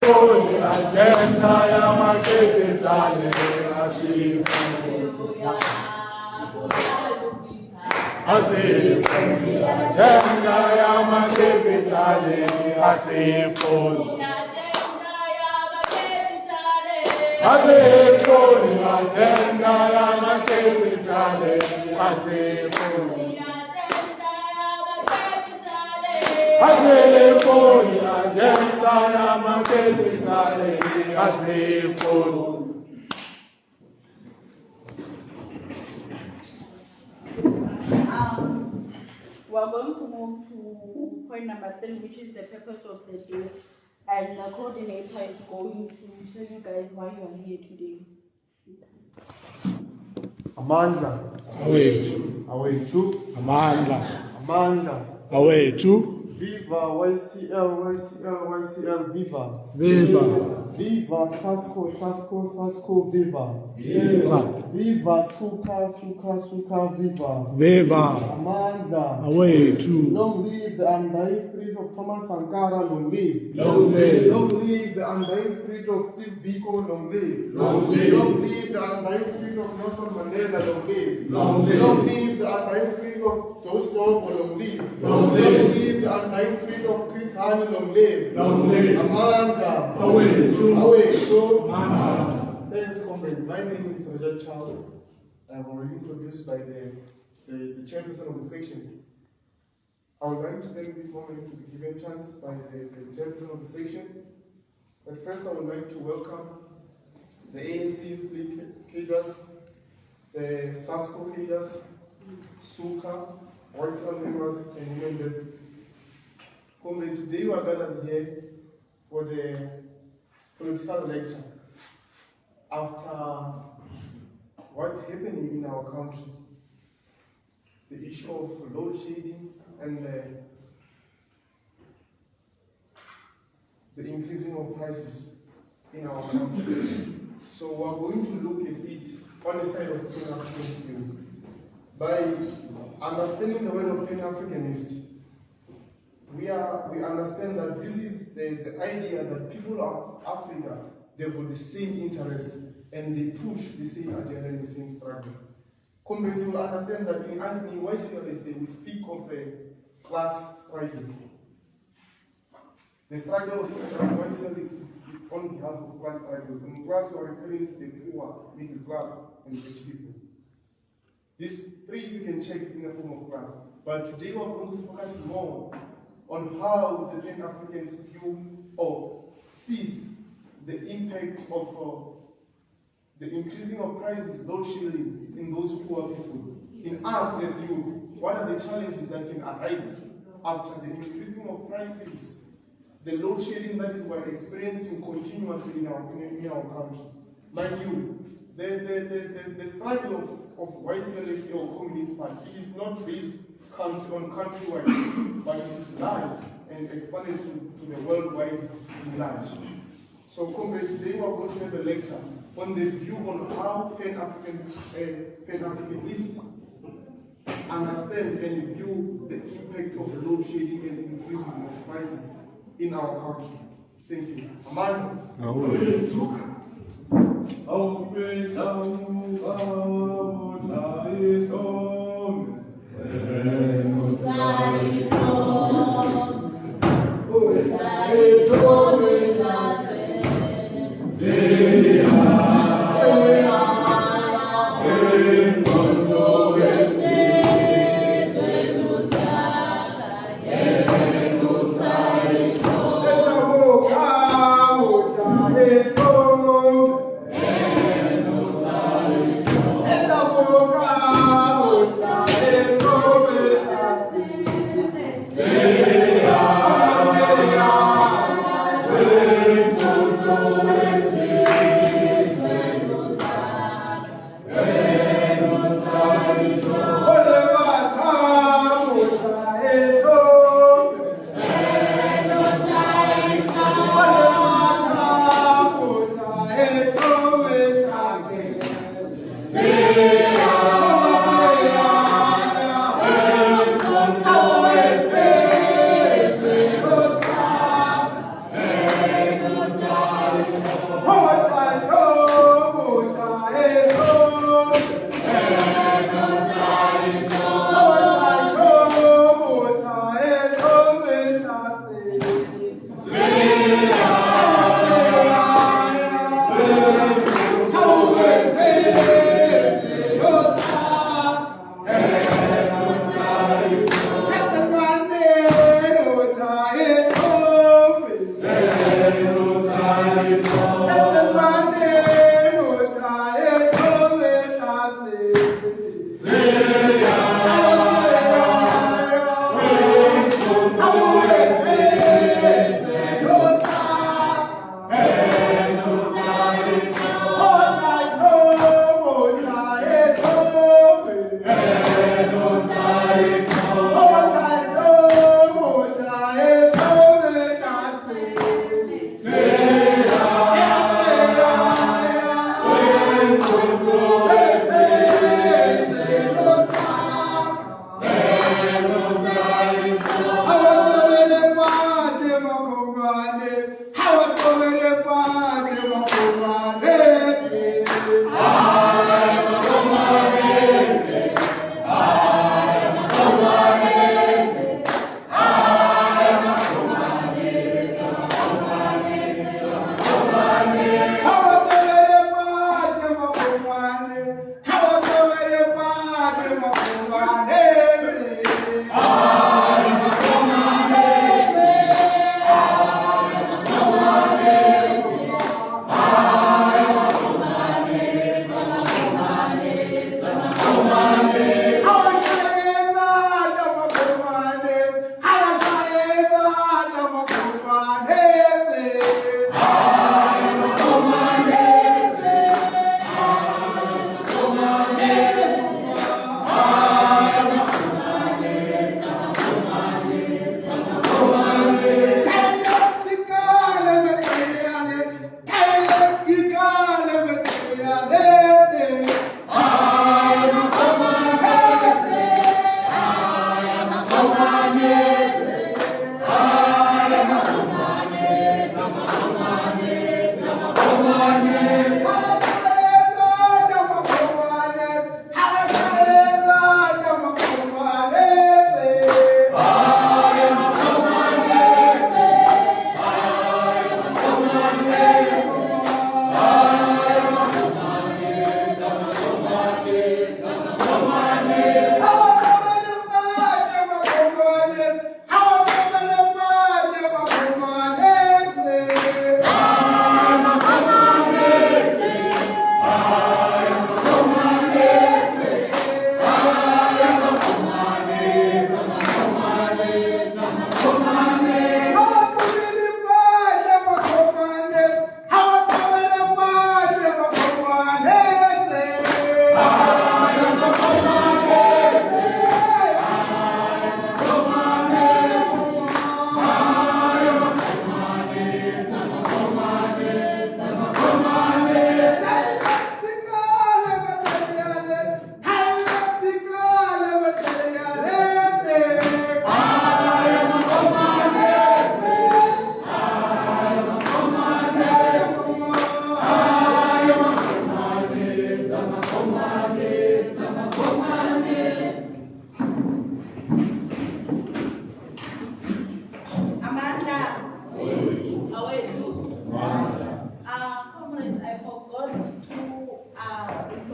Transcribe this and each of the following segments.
Agenda ya makepitali asifu agenda ya makepitali asifu agenda ya makepitali asifu Asifuni agenda ya makepitali asifuni. We're going to move to point number 3, which is the purpose of the day, and the coordinator is going to tell you guys why you are here today. Amanda. Awethu. Amanda. Awethu. Viva YCL, viva. Viva Sasco, viva. Viva Suka, viva. Amanda. Awethu. Long live the undying spirit of Thomas Sankara, long live. Long live the undying spirit of Steve Biko, long live. Long live the undying spirit of Nelson Mandela, long live. Long live the undying spirit of Joe Storm, long live. Long live the undying spirit of Chris Hani, long live. Amanda. Awethu. Thanks, comrade. My name is Roger Chow. I'm already introduced by the chairperson of the section. I would like to take this moment to be given chance by the chairperson of the section. But first, I would like to welcome the ANC cadres, the SASCO cadres, SUKA, YCL members, and members. Comrade, today we are gathered here for the political lecture after what's happening in our country, the issue of loadshadding and the increasing of prices in our country. So we are going to look at it on the side of Pan-Africanism. By understanding the word of Pan-Africanist, we understand that this is the idea that people of Africa, they have the same interest and they push the same agenda and the same struggle. Comrades, you will understand that in Yclsa we speak of a class struggle. The struggle of Yclsa is on behalf of class struggle. In class, we are referring to the poor, middle class, and rich people. These three, you can check, is in the form of class. But today we are going to focus more on how the Pan-Africans view or sees the impact of the increasing of prices, loadshadding in those poor people. In us, the youth, what are the challenges that can arise after the increasing of prices, the loadshadding that is we're experiencing continuously in our country? Mind you, the struggle of Yclsa or Communist Party, it is not based on countrywide, but it is large and expanded to the worldwide large. So, comrades, today we are going to have a lecture on the view on how Pan-Africanists understand and view the impact of loadshadding and increasing of prices in our country. Thank you. Amanda.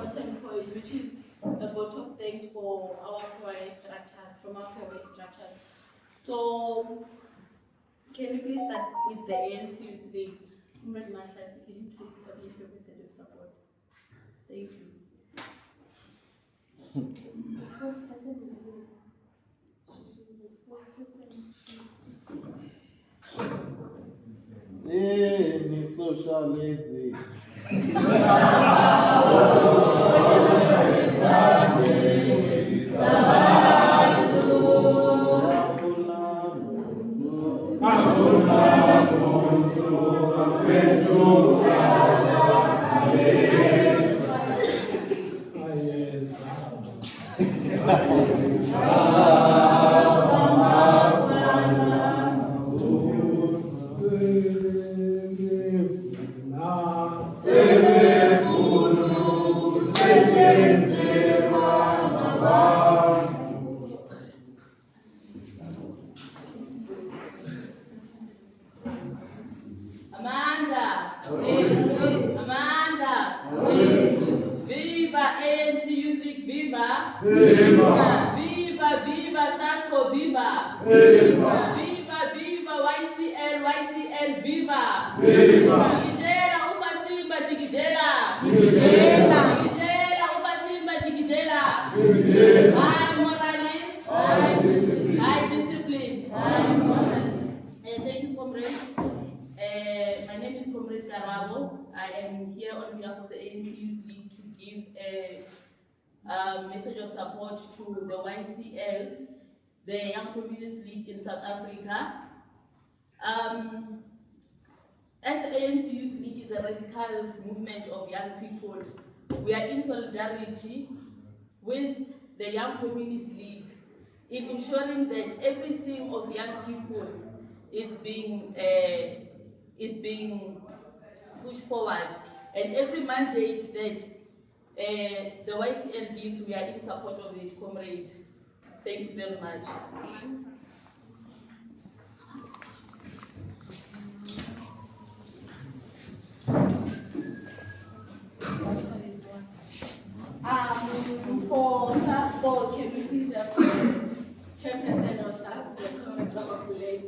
important point, which is a vote of thanks for our prayer structures, from our prayer structures. So, can you please start with the ANC with the Comrade Marshall? Can you please publish your message of support? Thank you. Ni social lazy. Viva ANC Youth League, viva! Viva! Viva, viva Sasco, viva! Viva! Viva, viva YCL, viva! Viva! Karabo. I am here on behalf of the ANC Youth League to give a message of support to the YCL, the Young Communist League in South Africa. As the ANC Youth League is a radical movement of young people, we are in solidarity with the Young Communist League in ensuring that everything of young people is being pushed forward, and every mandate that the YCL gives, we are in support of it, comrades. Thank you very much. For SASCO, can we please have the chairperson of SASCO, Comrade Baba Thursday?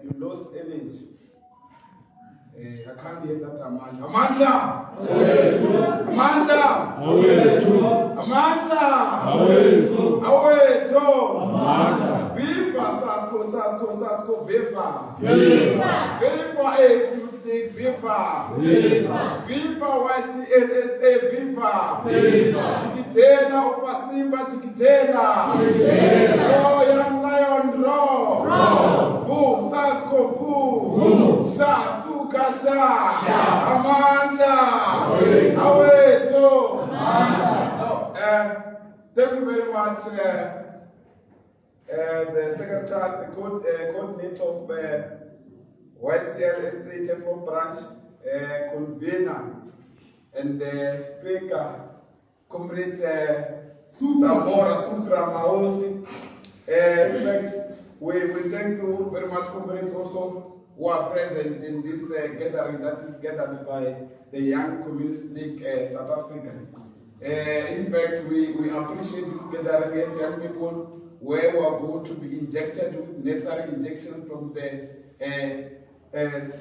You lost energy. I can't hear that Amanda. Amanda! Amanda! Amanda! Viva Sasco, viva! Viva Youth, viva! Viva YCLSA, viva! Chiquitena, Ufasimba, Chiquitena! Royal Lion, roar! Vu, Sasco, vu! Sha, Suka, sha! Amanda! Aweto! Thank you very much, the secretary, the coordinator of Yclsa Turfloop branch, convener, and the speaker, Comrade Samora Sutra Maosi. In fact, we thank you very much, comrades, also who are present in this gathering that is gathered by the Young Communist League South Africa. In fact, we appreciate this gathering as young people, where we are going to be injected with necessary injection from the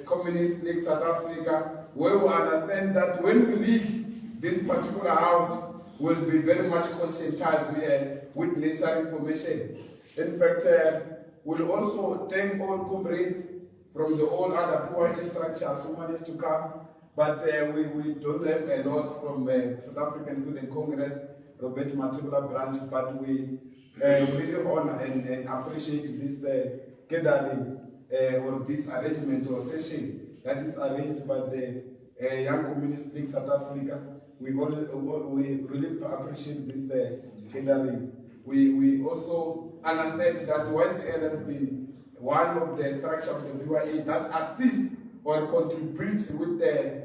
Communist League South Africa, where we understand that when we leave this particular house, we'll be very much conscientized with necessary information. In fact, we'll also thank all comrades from the all other Bua structures who managed to come. But we don't have a lot from South African Student Congress, Robert Matibula branch, but we really honor and appreciate this gathering or this arrangement or session that is arranged by the Young Communist League South Africa. We really appreciate this gathering. We also understand that YCL has been one of the structures of the BYA that assist or contribute with the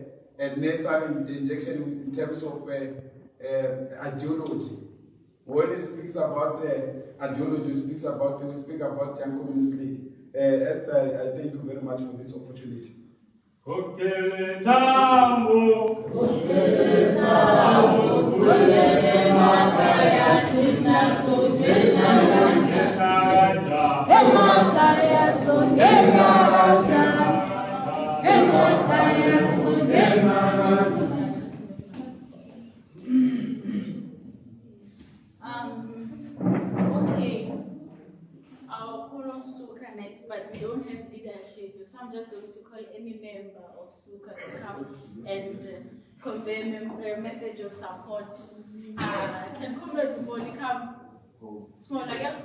necessary injection in terms of ideology. When it speaks about ideology, we speak about Young Communist League. Esther, I thank you very much for this opportunity. Okele tambo, kulele makaya sina sungena raja. Makaya sungena raja. Makaya sungena raja. Okay. I'll call on Suka next, but we don't have leadership, so I'm just going to call any member of Suka to come and convey a message of support. Can Comrade Smolly come? Smolly, yeah?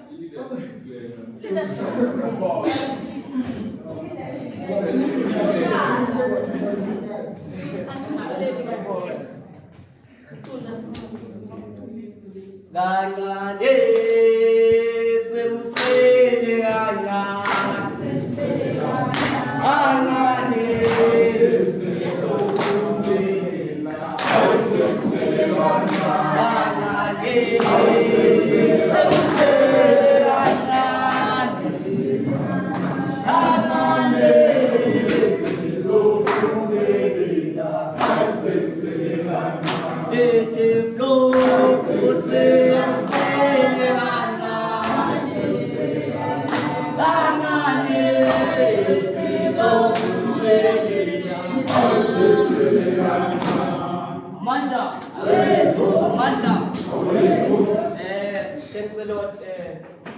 Thanks a lot,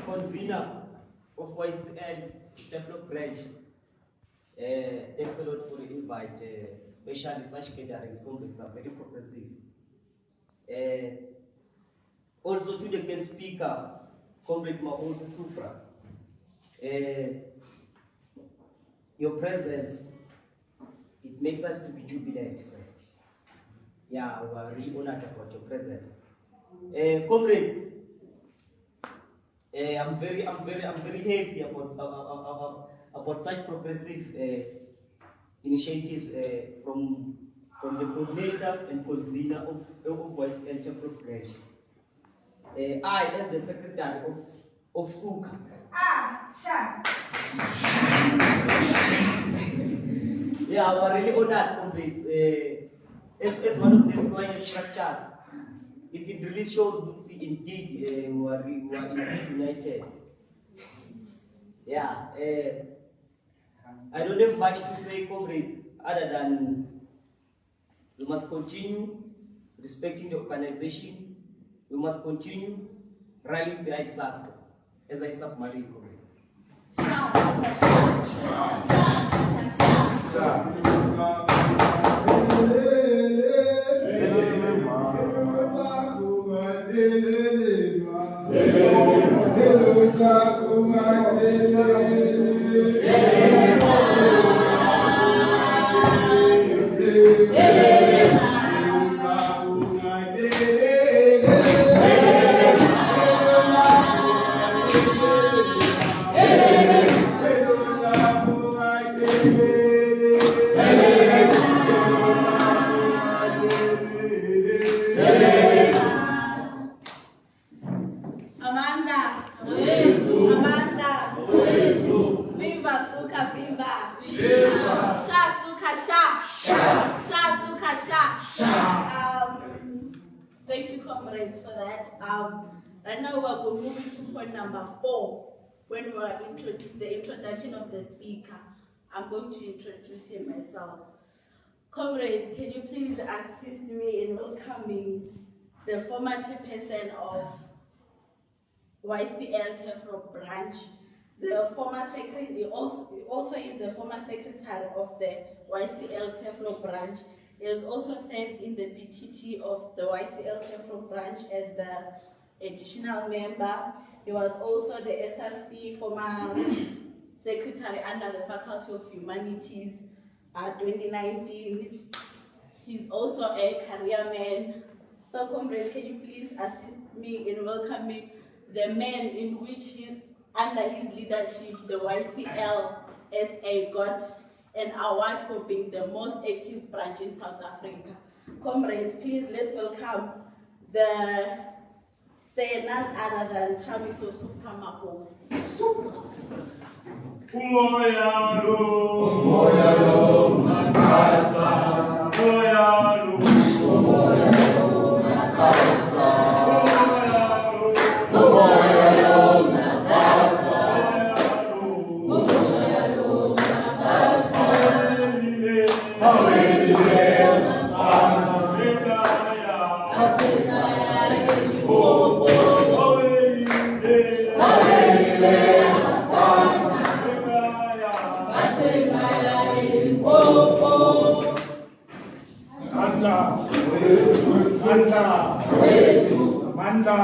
convener of YCL Turfloop branch. Thanks a lot for the invite, especially such gatherings, complex are very progressive. Also to the guest speaker, Comrade Mahosi Supra. Your presence, it makes us to be jubilant, sir. Yeah, we are really honored about your presence. Comrades, I'm very happy about such progressive initiatives from the coordinator and convener of YCL Turfloop branch. I, as the secretary of SUKA. Yeah, we are really honored, comrades. As one of the employee structures, it really shows indeed we are indeed united. Yeah, I don't have much to say, comrades, other than we must continue respecting the organization. We must continue rallying behind Yclsa as I submarine, comrades. Thank you, comrades, for that. Right now we're moving to point number 4, when we're the introduction of the speaker. I'm going to introduce him myself. Comrades, can you please assist me in welcoming the former chairperson of YCL Turfloop branch, the former secretary, he also is the former secretary of the YCL Turfloop branch. He is also served in the PTT of the YCL Turfloop branch as the additional member. He was also the SRC former secretary under the Faculty of Humanities 2019. He's also a career man. So comrades, can you please assist me in welcoming the man in which under his leadership, the YCL SA got an award for being the most active branch in South Africa. Comrades, please let's welcome the say none other than Thabiso Supramapos. Umoyalo, Makasa, Umoyalo, Makasa, Umoyalo, Makasa, Umoyalo, Makasa, Amanda,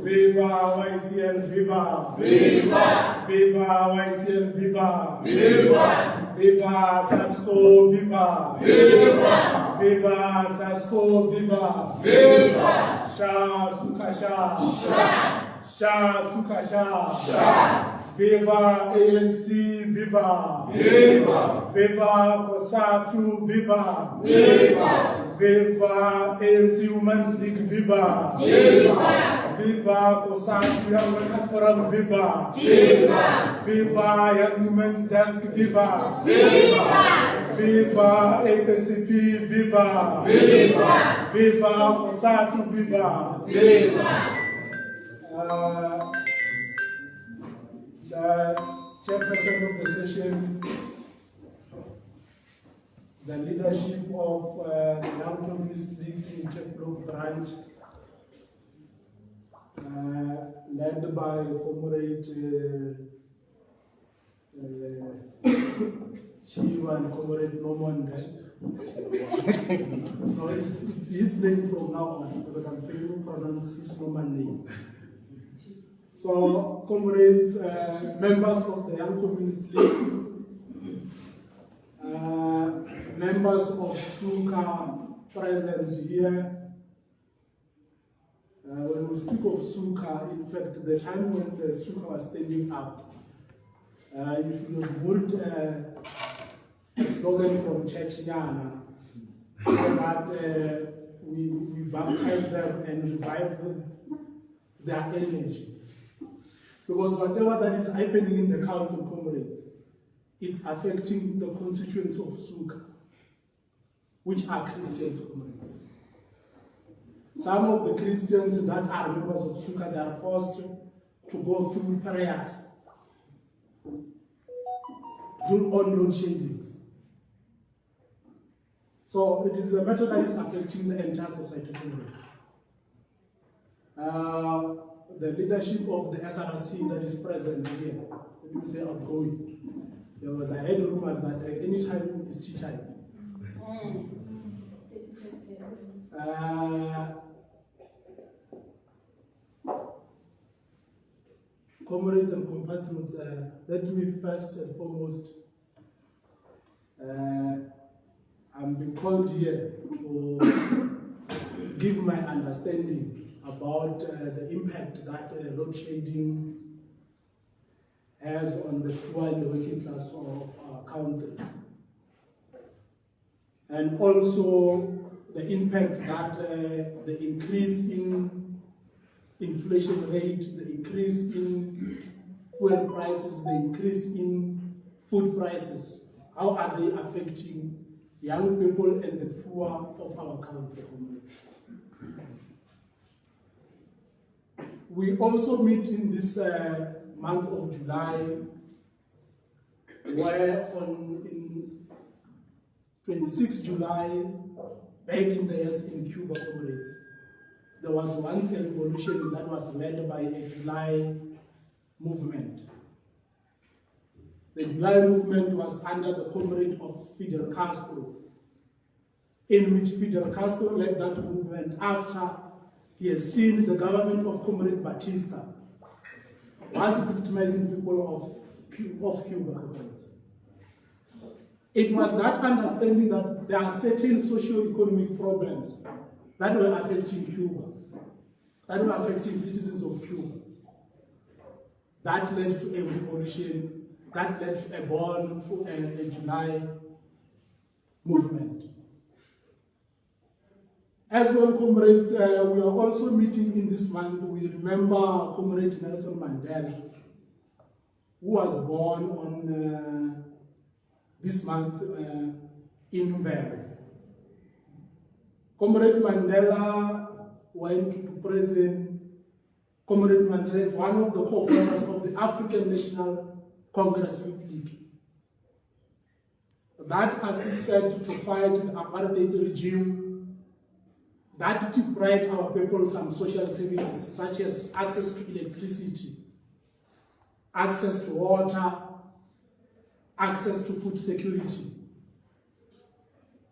Viva YCL, Viva, Viva, Viva YCL, Viva, Viva, Viva Sasco, Viva, Viva, Viva Sasco, Viva, Viva, Sha Suka Sha, Sha Suka Sha, Viva ANC, Viva, Viva, Viva Kosatu, Viva, Viva, Viva ANC Women's League, Viva, Viva, Viva Kosatu Young Workers Forum, Viva, Viva, Viva Young Women's Desk, Viva, Viva, Viva SSCP, Viva, Viva, Viva Kosatu, Viva, Viva. The chairperson of the session, the leadership of the Young Communist League in Turfloop branch, led by Comrade Chiva and Comrade Nomonde. No, it's his name from now on because I'm failing to pronounce his normal name. So, comrades, members of the Young Communist League, members of SUKA present here. When we speak of SUKA, in fact, the time when the SUKA was standing up, you should have heard a slogan from Churchiana that we baptize them and revive their energy. Because whatever that is happening in the country, comrades, it's affecting the constituents of SUKA, which are Christians, comrades. Some of the Christians that are members of SUKA, they are forced to go through prayers, do on loadshadding. So it is a matter that is affecting the entire society, comrades. The leadership of the SRC that is present here, let me say outgoing. There was a head rumors that any time is tea time. Comrades and compatriots, let me first and foremost, I'm being called here to give my understanding about the impact that loadshadding has on the poor and the working class of our country. And also the impact that the increase in inflation rate, the increase in fuel prices, the increase in food prices, how are they affecting young people and the poor of our country? We also meet in this month of July, where in 26 July, back in the years in Cuba, comrades, there was once a revolution that was led by a July movement. The July movement was under the comrade of Fidel Castro, in which Fidel Castro led that movement after he has seen the government of Comrade Batista was victimizing people of Cuba. Comrades. It was that understanding that there are certain socio-economic problems that were affecting Cuba, that were affecting citizens of Cuba, that led to a revolution, that led to a July movement. As well, comrades, we are also meeting in this month. We remember Comrade Nelson Mandela, who was born on this month in Mbeere. Comrade Mandela went to prison. Comrade Mandela is one of the co-founders of the African National Congress Youth League. That assisted to fight the apartheid regime that deprived our people some social services such as access to electricity, access to water, access to food security,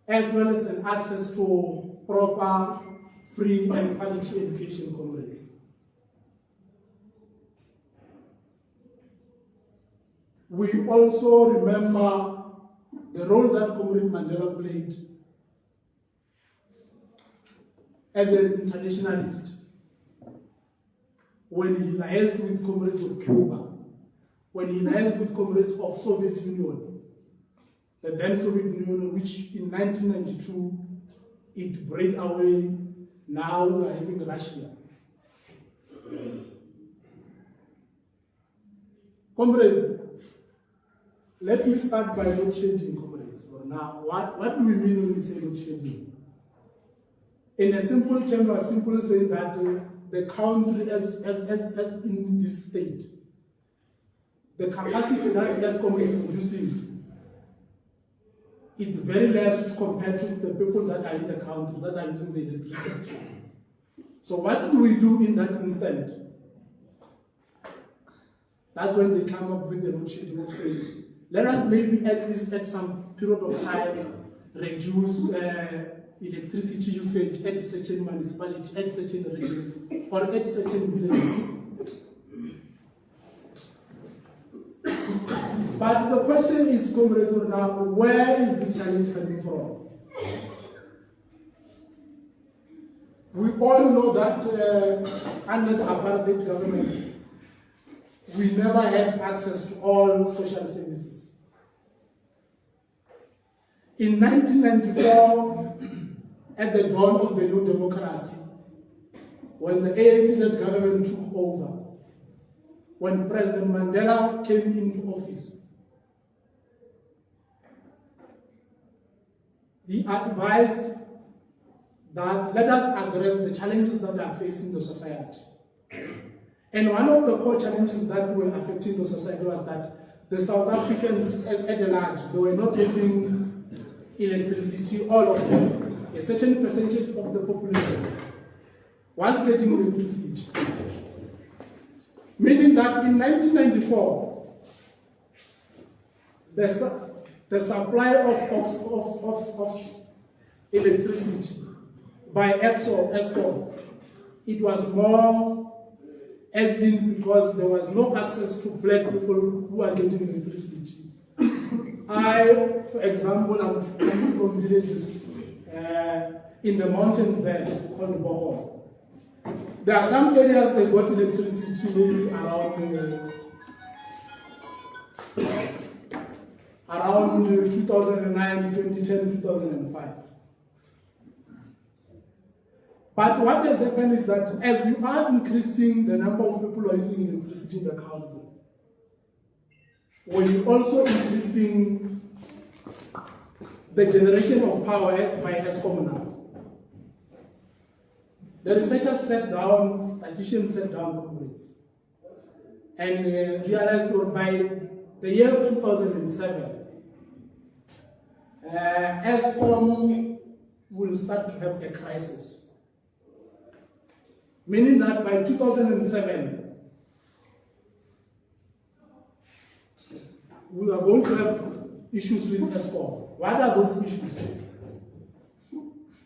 as well as an access to proper, free and quality education, comrades. We also remember the role that Comrade Mandela played as an internationalist when he liaised with comrades of Cuba, when he liaised with comrades of Soviet Union, the then Soviet Union, which in 1992 it broke away. Now we are having Russia. Comrades, let me start by load shedding, comrades. For now, what do we mean when we say load shedding? In a simple term, I simply say that the country, as in this state, the capacity that ESCOM is producing, it's very less compared to the people that are in the country that are using the electricity. So what do we do in that instant? That's when they come up with the load shedding of saying, let us maybe at least at some period of time reduce electricity usage at certain municipalities, at certain regions, or at certain villages. But the question is, comrades, now, where is this challenge coming from? We all know that under the apartheid government, we never had access to all social services. In 1994, at the dawn of the new democracy, when the ANC-led government took over, when President Mandela came into office, he advised that let us address the challenges that are facing the society. And one of the core challenges that were affecting the society was that the South Africans at large, they were not having electricity, all of them. A certain percentage of the population was getting electricity. Meaning that in 1994, the supply of electricity by ESCOM, it was more as in because there was no access to black people who are getting electricity. I, for example, I'm coming from villages in the mountains there called Bohol. There are some areas they got electricity maybe around 2009, 2010, 2005. But what has happened is that as you are increasing the number of people who are using electricity in the country, when you're also increasing the generation of power by ESCOM now. The researchers sat down, statisticians sat down, comrades, and realized that by the year 2007, ESCOM will start to have a crisis. Meaning that by 2007, we are going to have issues with ESCOM. What are those issues?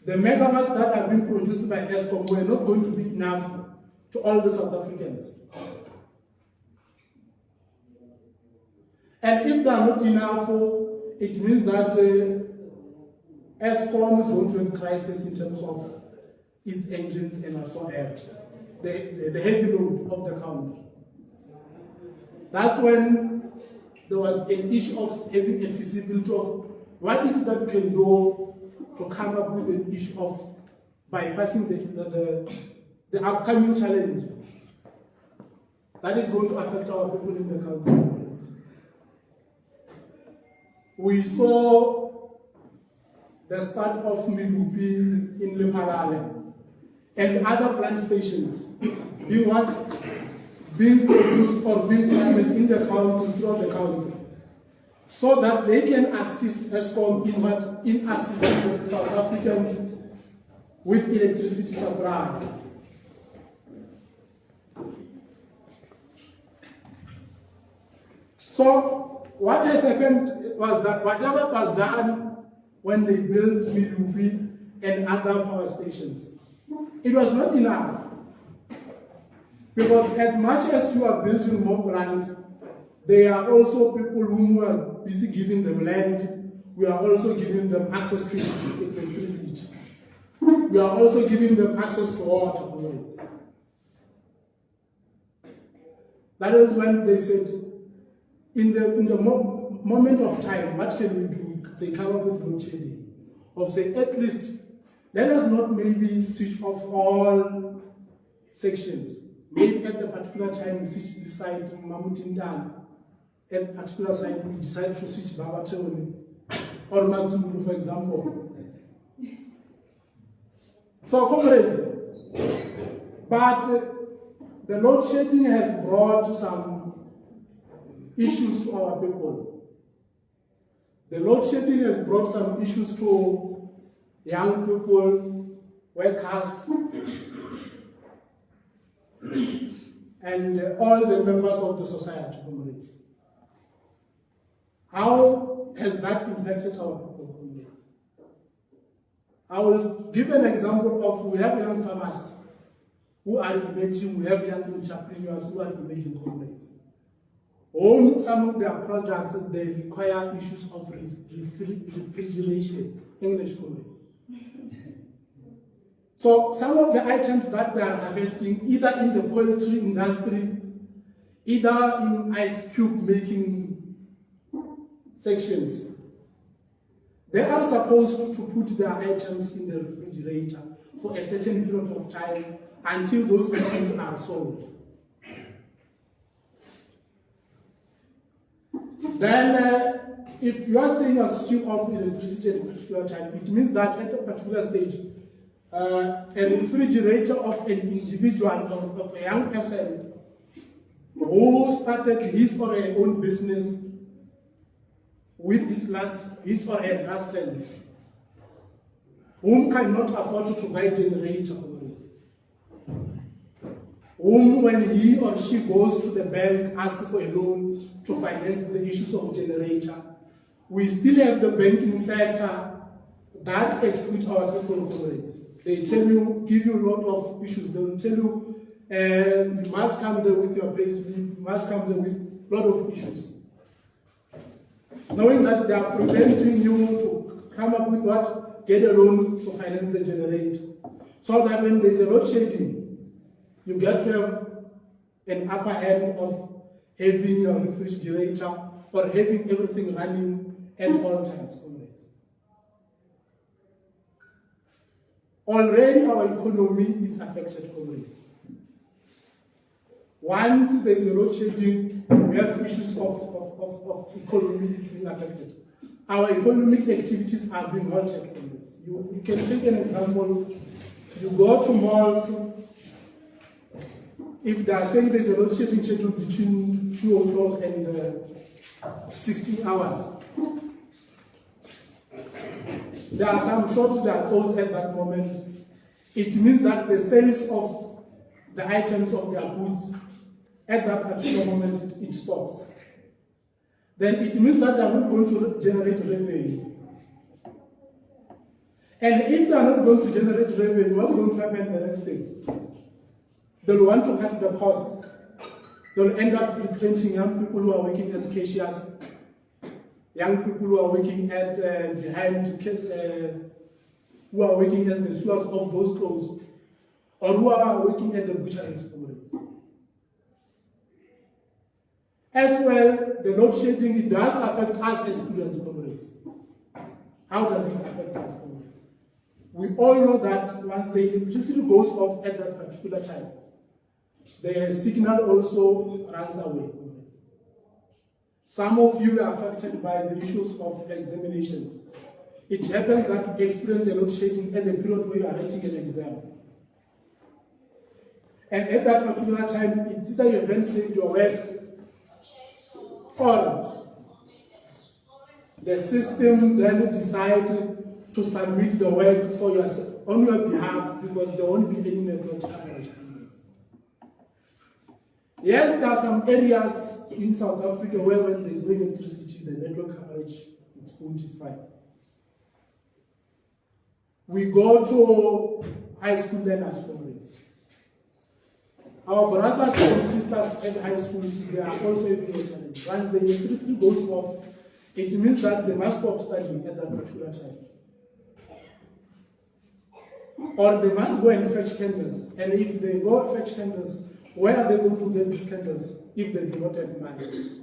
The megawatts that have been produced by ESCOM were not going to be enough to all the South Africans. And if they are not enough, it means that ESCOM is going to have crisis in terms of its engines and also air, the heavy load of the country. That's when there was an issue of having a feasibility of what is it that we can do to come up with an issue of bypassing the upcoming challenge that is going to affect our people in the country. We saw the start of Midupi in Lephalale and other plant stations being produced or being implemented in the country, throughout the country, so that they can assist ESCOM in assisting the South Africans with electricity supply. So what has happened was that whatever was done when they built Midupi and other power stations, it was not enough. Because as much as you are building more plants, there are also people whom we are busy giving them land. We are also giving them access to electricity. We are also giving them access to water. That is when they said, in the moment of time, what can we do? They come up with loadshadding. Of say, at least, let us not maybe switch off all sections. Maybe at the particular time we switch this side to Mamutindan. At a particular side we decide to switch Babatoni or Matsulu, for example. So, comrades, but the load shedding has brought some issues to our people. The load shedding has brought some issues to young people, workers, and all the members of the society, comrades. How has that impacted our people, comrades? I will give an example of, we have young farmers who are emerging, we have young entrepreneurs who are emerging, comrades. On some of their products, they require issues of refrigeration, English, comrades. So some of the items that they are harvesting, either in the poultry industry, either in ice cube making sections, they are supposed to put their items in the refrigerator for a certain period of time until those items are sold. Then, if you are saying a switching off electricity at a particular time, it means that at a particular stage, a refrigerator of an individual, of a young person who started his or her own business with his or her last cell, whom cannot afford to buy generator, whom when he or she goes to the bank asking for a loan to finance the issues of generator, we still have the banking sector that excludes our people, comrades. They tell you, give you a lot of issues. They will tell you, you must come there with your payslip, you must come there with a lot of issues. Knowing that they are preventing you to come up with what? Get a loan to finance the generator. So that when there's a load shedding, you get to have an upper hand of having your refrigerator or having everything running at all times. Already our economy is affected, comrades. Once there is a load shedding, we have issues of economy is being affected. Our economic activities are being halted, comrades. You can take an example. You go to malls. If they are saying there's a load shedding schedule between 2 o'clock and 16 hours, there are some shops that are closed at that moment. It means that the sales of the items of their goods at that particular moment, it stops. then it means that they are not going to generate revenue. And if they are not going to generate revenue, what's going to happen the next thing? They'll want to cut the costs. They'll end up retrenching young people who are working as cashiers, young people who are working at who are working as the stewards of those clothes, or who are working at the butcher's comrades. As well, the load shedding, it does affect us as students, comrades. How does it affect us, comrades? We all know that once the electricity goes off at that particular time, the signal also runs away. Some of you are affected by the issues of examinations. It happens that you experience a load shedding at the period where you are writing an exam. And at that particular time, it's either you haven't saved your work, or the system then decides to submit the work for on your behalf, because there won't be any network coverage. Yes, there are some areas in South Africa where when there is no electricity, the network coverage is good, it's fine. We go to high school learners, comrades. Our brothers and sisters at high schools, they are also having a challenge. Once the electricity goes off, it means that they must stop studying at that particular time. Or they must go and fetch candles. And if they go fetch candles, where are they going to get these candles if they do not have money?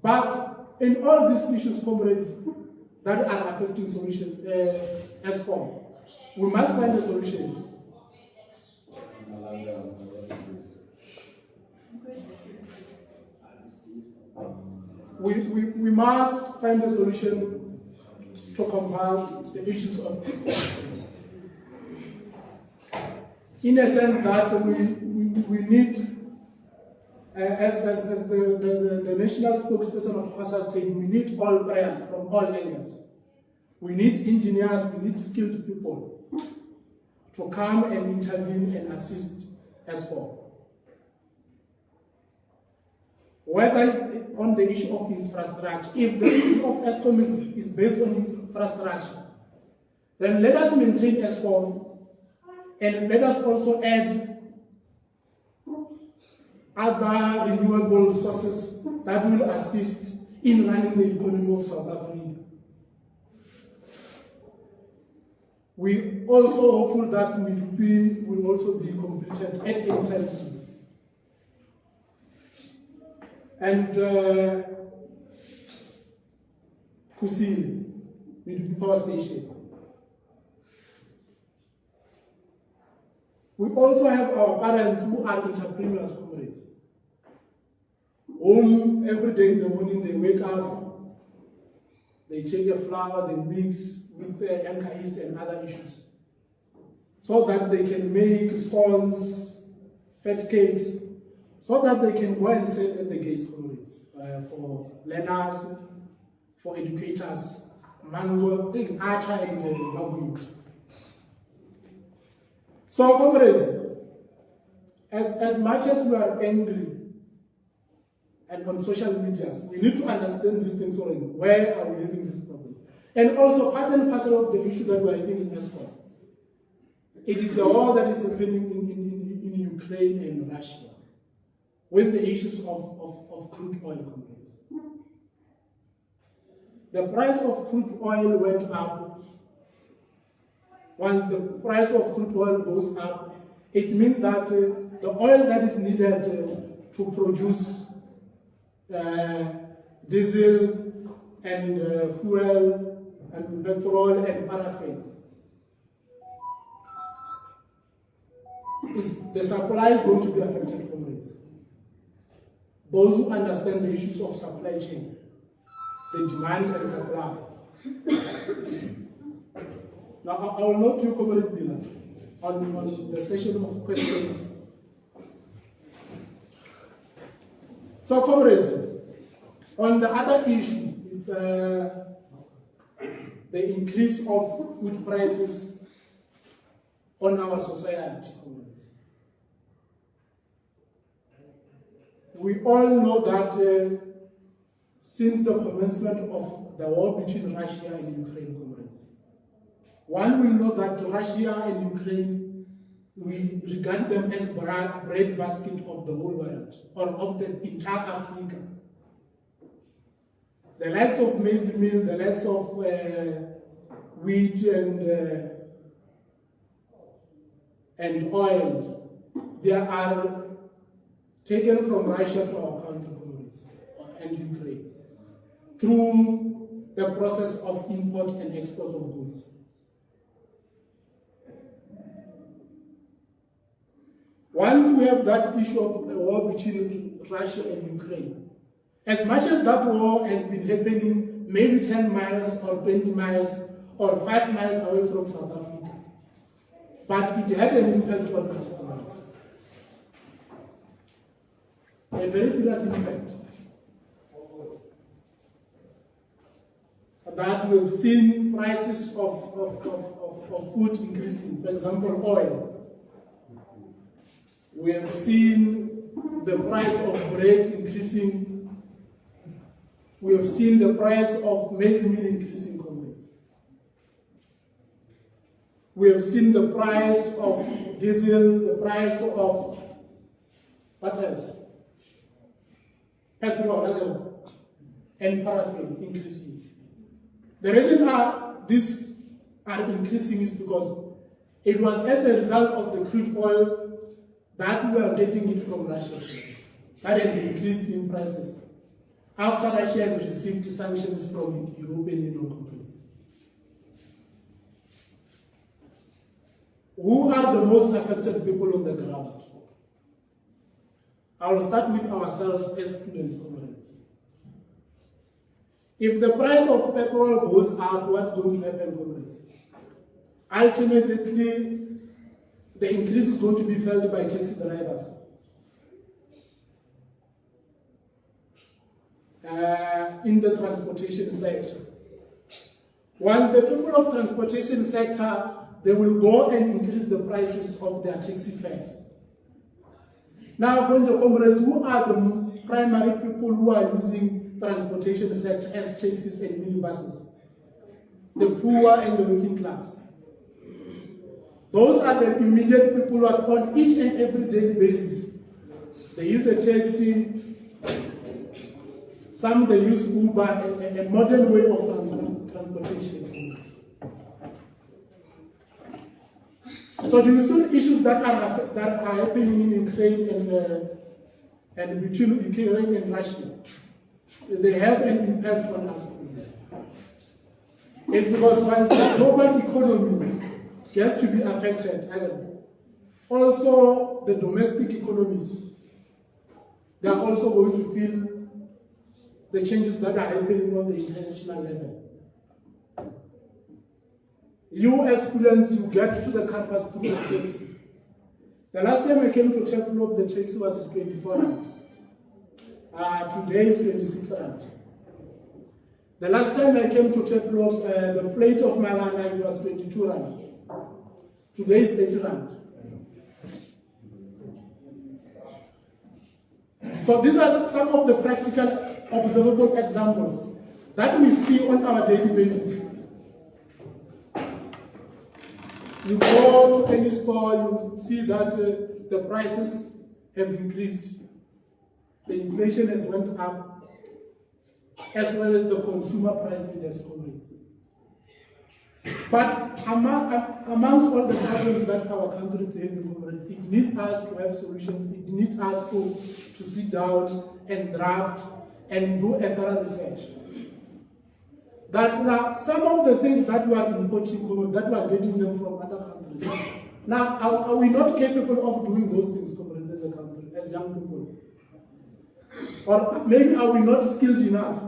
But in all these issues, comrades, that are affecting solution, ESCOM, we must find a solution. We must find a solution to combat the issues of ESCOM. In a sense that we need, as the national spokesperson of Yclsa said, we need all players from all angles. We need engineers, we need skilled people to come and intervene and assist ESCOM. Whether it's on the issue of infrastructure, if the issue of ESCOM is based on infrastructure, then let us maintain ESCOM and let us also add other renewable sources that will assist in running the economy of South Africa. We also hopeful that Midupi will also be completed at any time soon. And Kusile, Midupi Power Station. We also have our parents who are entrepreneurs, comrades, whom every day in the morning they wake up, they take a flour, they mix with Yclsa yeast and other issues, so that they can make scones, fat cakes, so that they can go and sell at the gates, comrades, for learners, for educators, mango, Archer and Babuit. So, comrades, as much as we are angry and on social media, we need to understand these things. Where are we having this problem? And also, part and parcel of the issue that we are having in ESCOM, it is the war that is happening in Ukraine and Russia, with the issues of crude oil, comrades. The price of crude oil went up. Once the price of crude oil goes up, it means that the oil that is needed to produce diesel and fuel and petrol and paraffin, the supply is going to be affected, comrades. Those who understand the issues of supply chain, the demand and supply. Now, I will note you, Comrade Dila, on the session of questions. So, comrades, on the other issue, it's the increase of food prices on our society, comrades. we all know that since the commencement of the war between Russia and Ukraine, comrades, one will know that Russia and Ukraine, we regard them as breadbasket of the whole world, or of the entire Africa. The likes of maize meal, the likes of wheat and oil, they are taken from Russia to our country, comrades, and Ukraine, through the process of import and export of goods. Once we have that issue of the war between Russia and Ukraine, as much as that war has been happening maybe 10 miles or 20 miles or 5 miles away from South Africa, but it had an impact on us, comrades. A very serious impact. That we have seen prices of food increasing, for example, oil. We have seen the price of bread increasing. We have seen the price of maize meal increasing, comrades. We have seen the price of diesel, the price of what else? Petrol and paraffin increasing. The reason these are increasing is because it was as a result of the crude oil that we are getting it from Russia. That has increased in prices after Russia has received sanctions from European Union countries. Who are the most affected people on the ground? I will start with ourselves as students, comrades. If the price of petrol goes up, what's going to happen, comrades? Ultimately, the increase is going to be felt by taxi drivers. In the transportation sector. While the people of transportation sector, they will go and increase the prices of their taxi fares. Now, comrades, who are the primary people who are using transportation sector as taxis and minibuses? The poor and the working class. Those are the immediate people who are on each and every day basis. They use a taxi, some they use Uber, a modern way of transportation. So do you see issues that are happening in Ukraine and between Ukraine and Russia? They have an impact on us. It's because once the global economy gets to be affected, and also the domestic economies, they are also going to feel the changes that are happening on the international level. You as students, you get to the campus through the taxi. The last time I came to Turfloop, the taxi was 24 rand. Today is 26 rand. The last time I came to Turfloop, the plate of Malanga was 22 rand. Today is 30 rand. So these are some of the practical, observable examples that we see on our daily basis. You go to any store, you will see that the prices have increased. The inflation has went up, as well as the consumer price index. But amongst all the problems that our country is having, it needs us to have solutions. It needs us to sit down and draft and do a thorough research. That some of the things that we are importing, that we are getting them from other countries. Now, are we not capable of doing those things, as a country, as young people? Or maybe are we not skilled enough?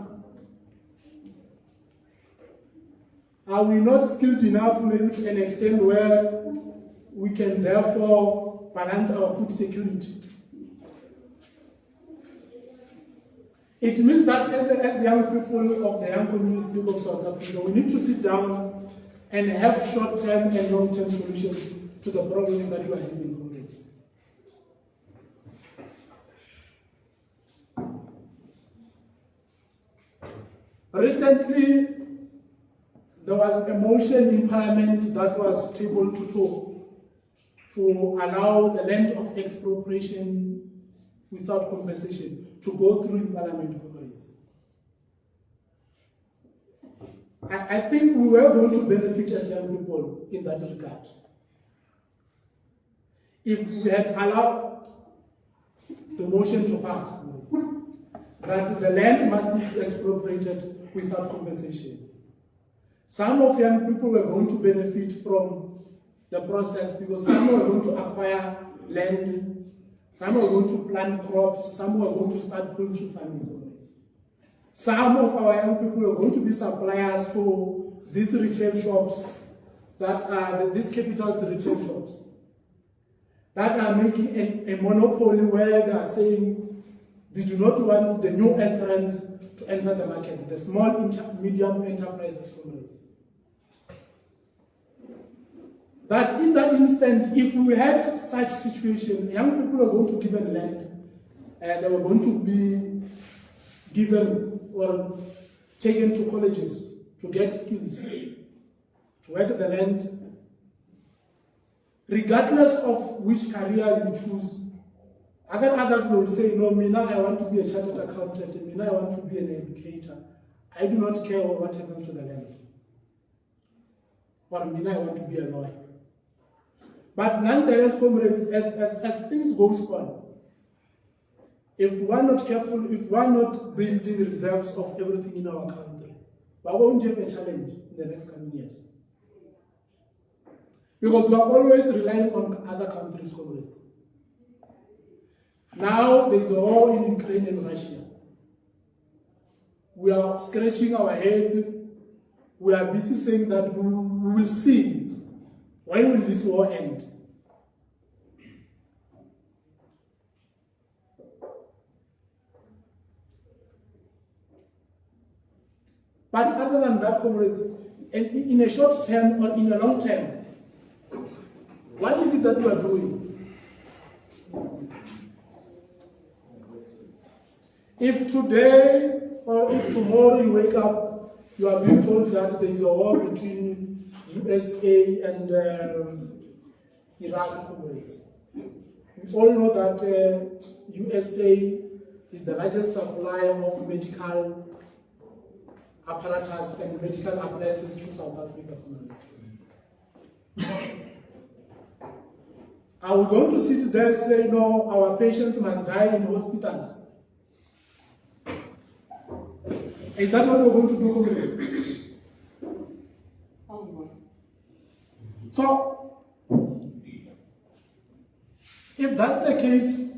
Are we not skilled enough, maybe to an extent where we can therefore balance our food security? It means that as young people of the young community of South Africa, we need to sit down and have short-term and long-term solutions to the problems that we are having. Recently, there was a motion in Parliament that was tabled to allow the land of expropriation without compensation to go through in Parliament, comrades. I think we were going to benefit as young people in that regard. If we had allowed the motion to pass, that the land must be expropriated without compensation. Some of young people were going to benefit from the process because some were going to acquire land, some were going to plant crops, some were going to start poultry farming. Some of our young people are going to be suppliers to these retail shops that are these capitals retail shops that are making a monopoly where they are saying they do not want the new entrants to enter the market, the small, medium enterprises. That in that instant, if we had such situation, young people are going to give given land, they were going to be given or taken to colleges to get skills, to work the land, regardless of which career you choose. Others will say, no, Mina, I want to be a chartered accountant, Mina, I want to be an educator. I do not care what happens to the land. Or Mina, I want to be a lawyer. But nonetheless, comrades, as things go on, if we are not careful, if we are not building reserves of everything in our country, we won't have a challenge in the next coming years. Because we are always relying on other countries' comrades. Now there is a war in Ukraine and Russia. We are scratching our heads. We are busy saying that we will see when will this war end. But other than that, comrades, in a short term or in a long term, what is it that we are doing? If today or if tomorrow you wake up, you are being told that there is a war between USA and Iraq, comrades. We all know that USA is the largest supplier of medical apparatus and medical appliances to South Africa. Are we going to sit there and say, no, our patients must die in hospitals? Is that what we're going to do, comrades? So, if that's the case,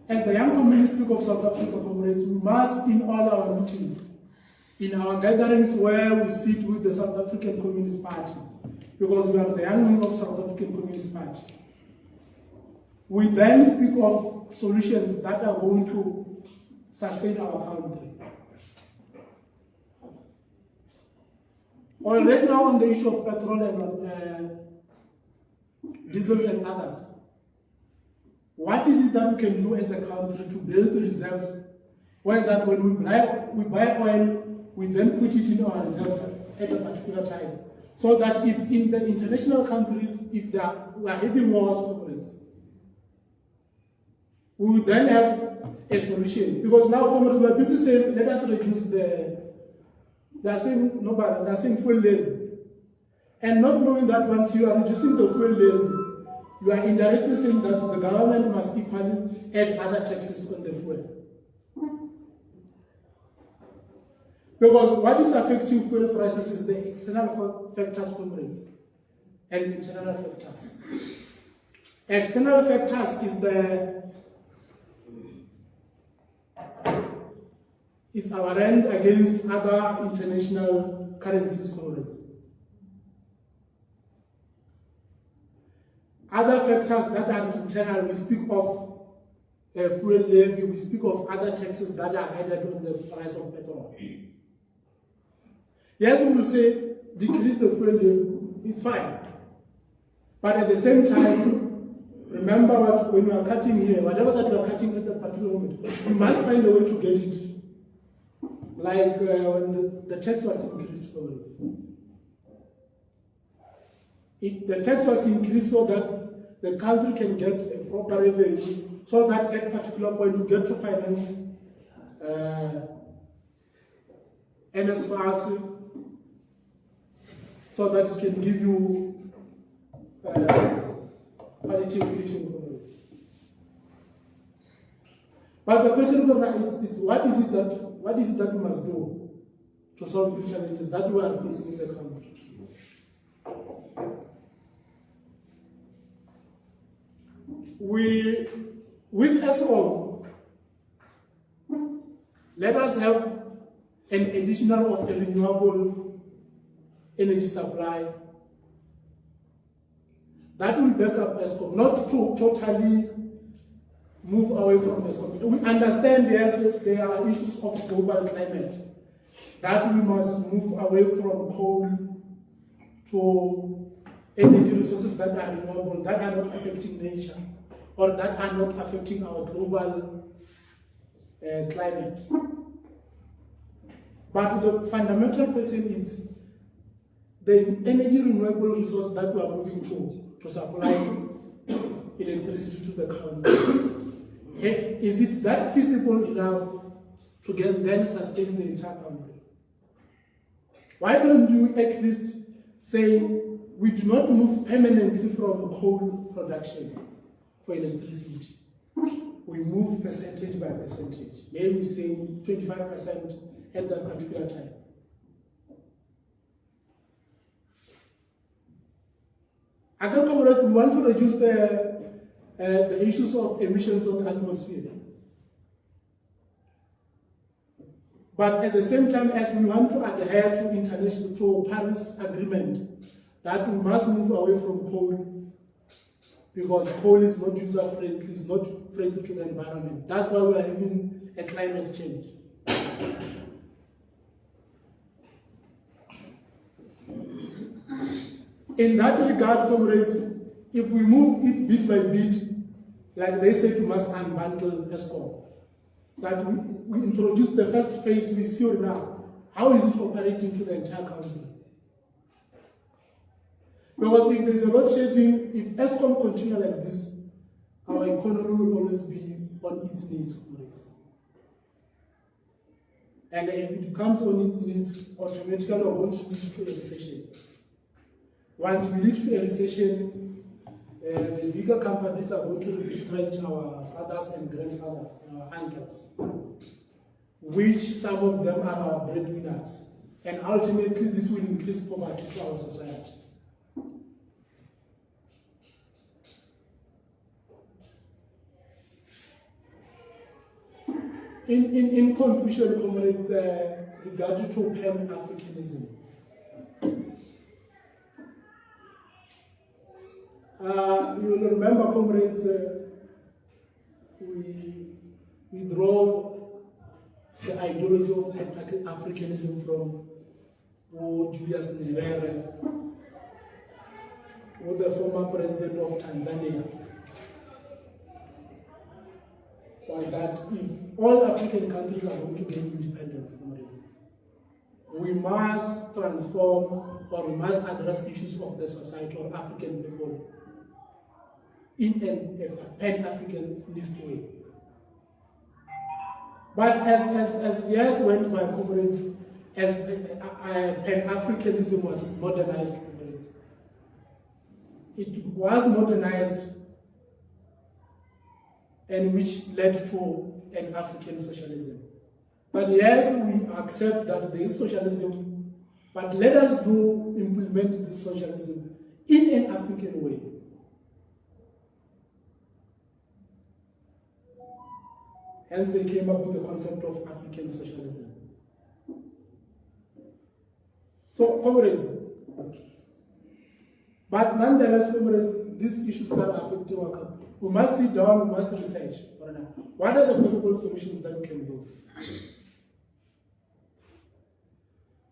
as the young community speak of South Africa, comrades, we must, in all our meetings, in our gatherings where we sit with the South African Communist Party, because we are the young wing of South African Communist Party, we then speak of solutions that are going to sustain our country. Already now on the issue of petrol and diesel and others, what is it that we can do as a country to build reserves where that when we buy oil, we then put it in our reserves at a particular time, so that if in the international countries, if we are having wars, comrades, we will then have a solution. Because now, comrades, we are busy saying, let us reduce they are saying, no, but they are saying fuel levy. And not knowing that once you are reducing the fuel levy, you are indirectly saying that the government must equally add other taxes on the fuel. Because what is affecting fuel prices is the external factors, comrades, and internal factors. External factors is it's our rand against other international currencies, comrades. Other factors that are internal, we speak of fuel levy, we speak of other taxes that are added on the price of petrol. Yes, we will say, decrease the fuel levy, it's fine. But at the same time, remember what when you are cutting here, whatever that you are cutting at the particular moment, you must find a way to get it Like when the tax was increased for the tax was increased so that the country can get a proper revenue, so that at a particular point you get to finance NSFAS, so that it can give you quality education programs. But the question is what is it that we must do to solve these challenges that we are facing as a country? With ESCOM, let us have an additional of a renewable energy supply that will back up ESCOM, not to totally move away from ESCOM. We understand, yes, there are issues of global climate, that we must move away from coal to energy resources that are renewable, that are not affecting nature, or that are not affecting our global climate. But the fundamental question is the energy renewable resource that we are moving to supply electricity to the country. Is it that feasible enough to then sustain the entire country? Why don't you at least say we do not move permanently from coal production for electricity? We move percentage by percentage. Maybe we say 25% at that particular time. Other comrades, we want to reduce the issues of emissions on the atmosphere. But at the same time, as we want to adhere to Paris Agreement, that we must move away from coal, because coal is not user-friendly, it's not friendly to the environment. That's why we are having a climate change. In that regard, comrades, if we move it bit by bit, like they said, we must unbundle ESCOM. That we introduce the first phase we see now. How is it operating to the entire country? Because if there's a load shedding, if ESCOM continue like this, our economy will always be on its knees, comrades. And if it comes on its knees, automatically we're going to lead to a recession. Once we lead to a recession, the bigger companies are going to retrench our fathers and grandfathers and our uncles, which some of them are our breadwinners. And ultimately, this will increase poverty to our society. In conclusion, comrades, regarding to Pan-Africanism, you will remember, comrades, we draw the ideology of Pan-Africanism from Julius Nyerere, who the former president of Tanzania, was that if all African countries are going to gain independence, comrades, we must transform, or we must address issues of the society of African people in a Pan-Africanist way. But as years went by, comrades, as Pan-Africanism was modernized, comrades, it was modernized, and which led to an African socialism. But yes, we accept that there is socialism, but let us implement this socialism in an African way. Hence they came up with the concept of African socialism. So, comrades, but nonetheless, comrades, these issues that are affecting our country, we must sit down, we must research. What are the possible solutions that we can do?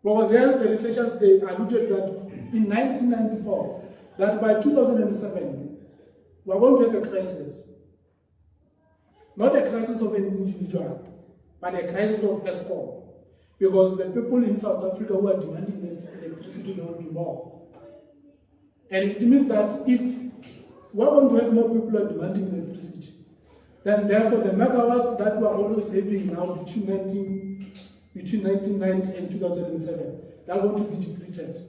Because yes, the researchers, they alluded that in 1994, that by 2007, we are going to have a crisis. Not a crisis of an individual, but a crisis of ESCOM. Because the people in South Africa who are demanding electricity, there will be more. And it means that if we are going to have more people who are demanding electricity, then therefore the megawatts that we are always having now between 1990 and 2007, they are going to be depleted.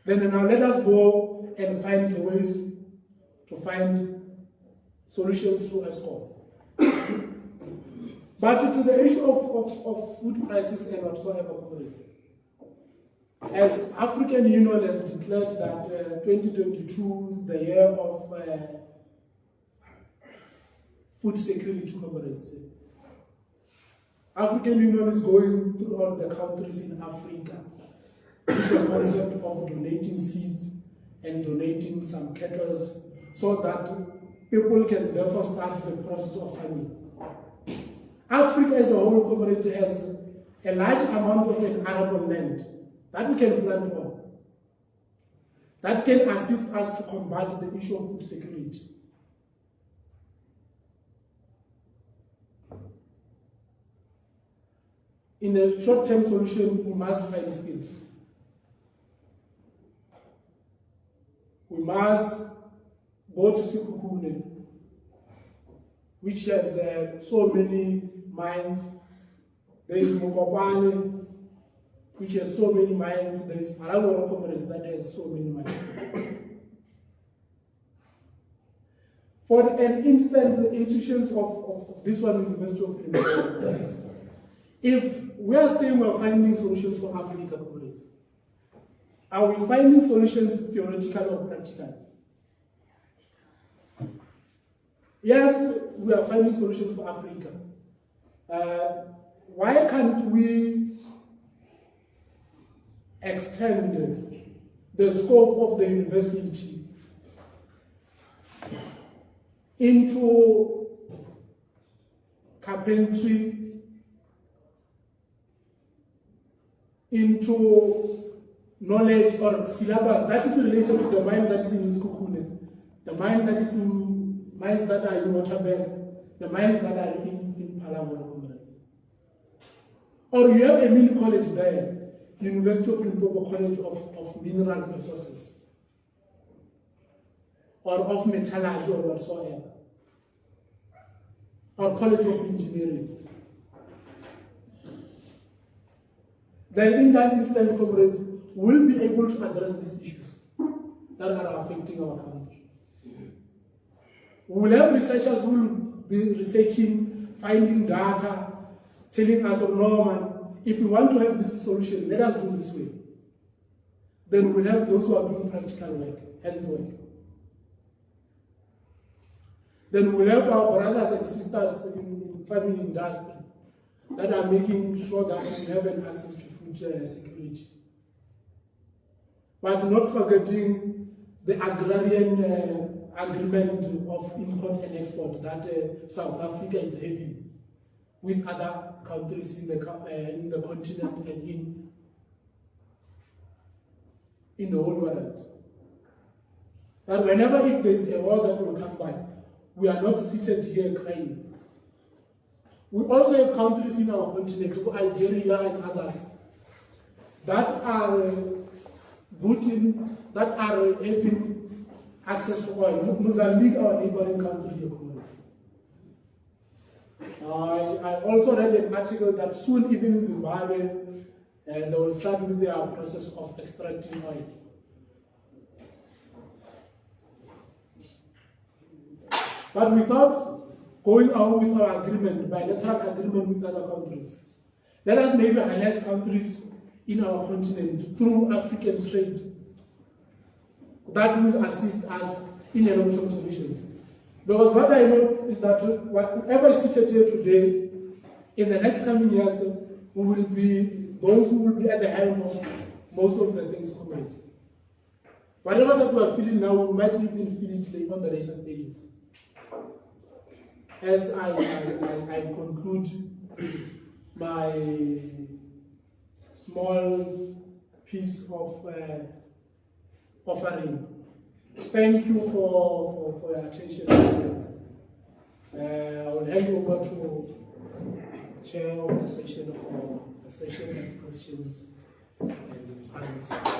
Then now let us go and find the ways to find solutions to ESCOM. But to the issue of food prices and whatsoever, as African Union has declared that 2022 is the year of food security comrades. African Union is going throughout the countries in Africa with the concept of donating seeds and donating some cattle so that people can therefore start the process of farming. Africa as a whole community has a large amount of an arable land that we can plant on, that can assist us to combat the issue of food security. In a short-term solution, we must find skills. We must go to Sekhukhune, which has so many mines. There is Mokopane, which has so many mines. There is Palagora Comrades that has so many mines. For an instance, the institutions of this one, University of Limpopo, if we are saying we are finding solutions for Africa communities, are we finding solutions theoretical or practical? Yes, we are finding solutions for Africa. Why can't we extend the scope of the university into carpentry, into knowledge or syllabus that is related to the mine that is in Sekhukhune, the mine that is in mines that are in Waterberg, the mines that are in Palagora. Or you have a mini college there, University of Limpopo College of Mineral Resources, or of Metallurgy or whatsoever, or College of Engineering. Then in that instant, comrades will be able to address these issues that are affecting our country. We will have researchers who will be researching, finding data, telling us, oh no man, if we want to have this solution, let us do this way. Then we'll have those who are doing practical work, hands work. Then we'll have our brothers and sisters in farming industry that are making sure that we have an access to food security. But not forgetting the agrarian agreement of import and export that South Africa is having with other countries in the continent and in the whole world. That whenever if there is a war that will come by, we are not seated here crying. We also have countries in our continent, Algeria and others, that are having access to oil. Mozambique, our neighboring country, I also read an article that soon, even in Zimbabwe, they will start with their process of extracting oil. But without going out with our agreement, bilateral agreement with other countries, let us maybe harness countries in our continent through African trade that will assist us in a long-term solutions. Because what I know is that whatever is seated here today, in the next coming years, we will be those who will be at the helm of most of the things comrades. Whatever that we are feeling now, we might even feel it on the later stages. As I conclude my small piece of offering. Thank you for your attention. I will hand over to chair of the session for a session of questions and answers.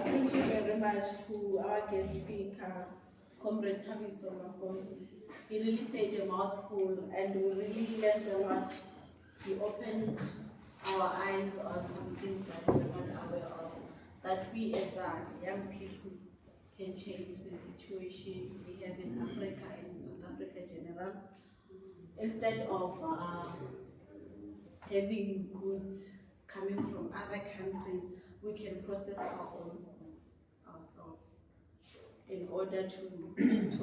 Thank you very much to our guest speaker, Comrade Tabiso Makosi. He really said a mouthful and we really learned a lot. He opened our eyes on some things that we were not aware of, that we as young people can change the situation we have in Africa and South Africa in general. Instead of having goods coming from other countries, we can process our own goods ourselves in order to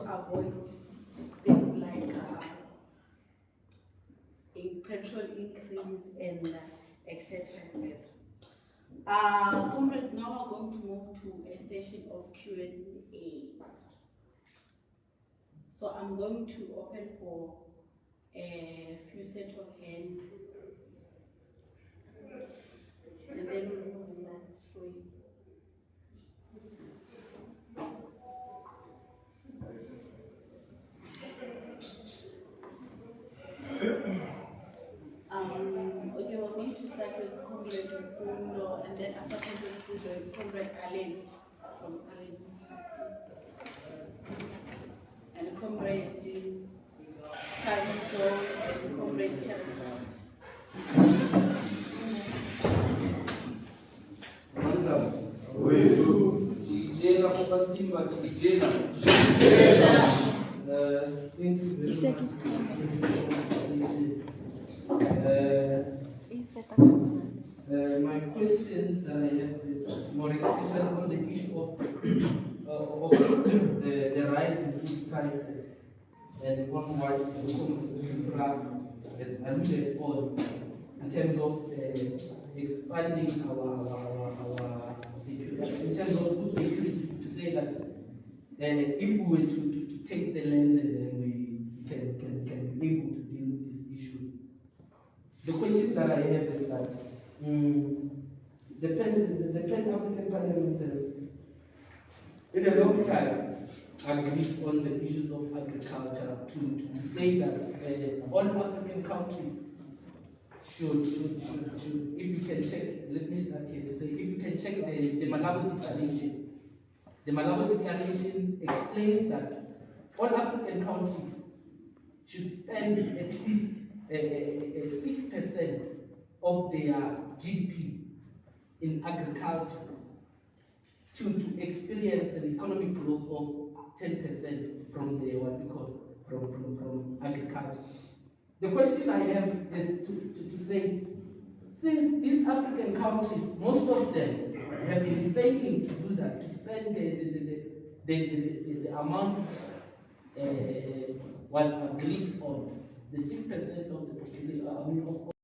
avoid things like a petrol increase and etc. etc. Comrades, now we're going to move to a session of Q&A. So I'm going to open for a few set of hands, and then we'll move on that way. Okay, we're going to start with Comrade Mfundo, and then after Comrade Mfundo is Comrade Allen from Allen and Comrade Tabiso and Comrade Terry. Thank you very much. My question that I have is more especially on the issue of the rise in food prices and on what has alluded on in terms of expanding our security, in terms of food security, to say that if we were to take the land, then we can be able to deal with these issues. The question that I have is that the Pan-African Parliament in a long time, agreed on the issues of agriculture to say that all African countries should, if you can check, let me start here to say, if you can check the Malabo Declaration. The Malabo Declaration explains that all African countries should spend at least 6% of their GDP in agriculture to experience an economic growth of 10% from the what we call from agriculture. The question I have is to say, since these African countries, most of them have been failing to do that, to spend the amount was agreed on, the 6% of the population,